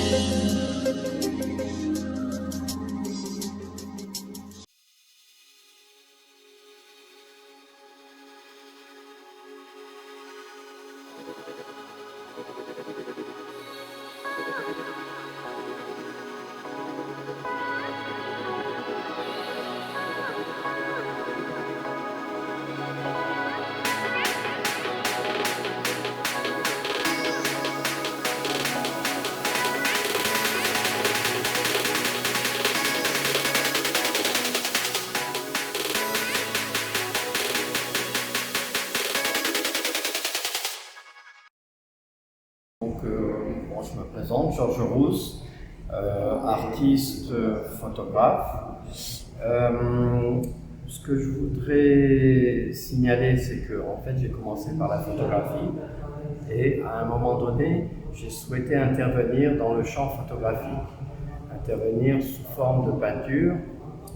Bon, je me présente, Georges Rousse, artiste, photographe. Ce que je voudrais signaler, c'est que en fait, j'ai commencé par la photographie et à un moment donné, j'ai souhaité intervenir dans le champ photographique, intervenir sous forme de peinture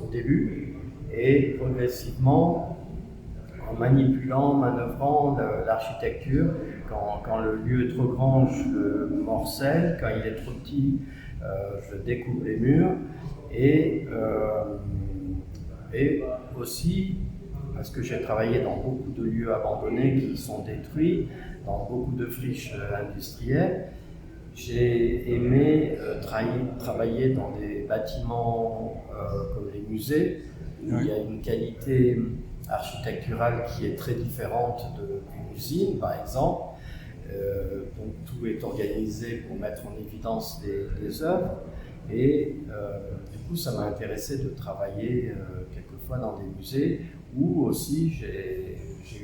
au début et progressivement en manipulant, manœuvrant l'architecture. Quand le lieu est trop grand, je le morcelle. Quand il est trop petit, je découpe les murs. Et aussi, parce que j'ai travaillé dans beaucoup de lieux abandonnés qui sont détruits, dans beaucoup de friches industrielles, j'ai aimé travailler dans des bâtiments comme les musées, où il y a une qualité architecturale qui est très différente d'une usine, par exemple. Donc tout est organisé pour mettre en évidence des œuvres. Et du coup, ça m'a intéressé de travailler quelquefois dans des musées, où aussi j'ai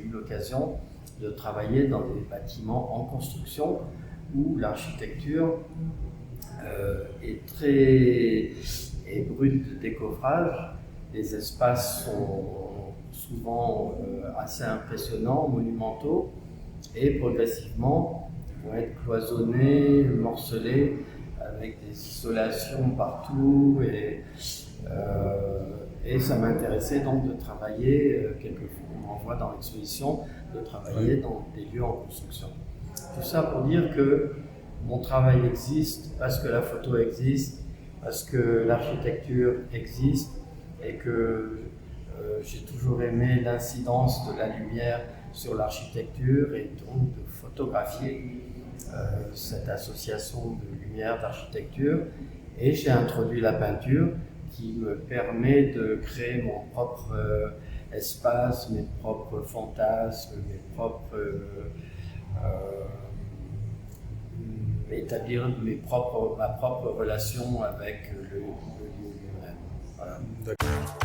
eu l'occasion de travailler dans des bâtiments en construction, où l'architecture est brute de décoffrage. Les espaces sont souvent assez impressionnants, monumentaux, et progressivement vont être cloisonnés, morcelés, avec des isolations partout. Et ça m'intéressait donc de travailler, quelquefois on m'envoie dans l'exposition, de travailler dans des lieux en construction. Tout ça pour dire que mon travail existe parce que la photo existe, parce que l'architecture existe et que j'ai toujours aimé l'incidence de la lumière sur l'architecture et donc de photographier cette association de lumière d'architecture. Et j'ai introduit la peinture qui me permet de créer mon propre espace, mes propres fantasmes, établir ma propre relation avec le lieu lui-même. Voilà. D'accord.